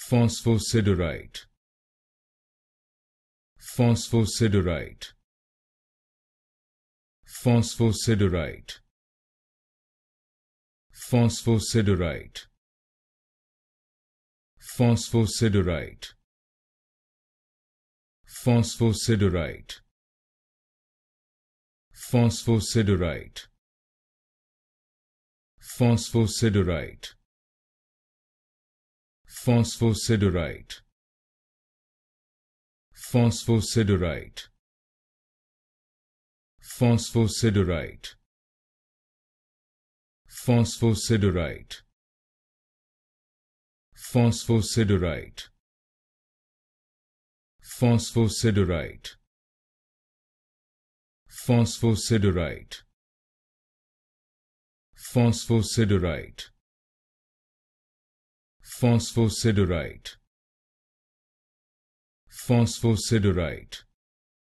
Phosphosiderite. Phosphosiderite. Phosphosiderite. Phosphosiderite. Phosphosiderite. Phosphosiderite. Phosphosiderite. Phosphosiderite. Phosphosiderite. Phosphosiderite. Phosphosiderite. Phosphosiderite. Phosphosiderite. Phosphosiderite. Phosphosiderite. Phosphosiderite. Phosphosiderite. Phosphosiderite.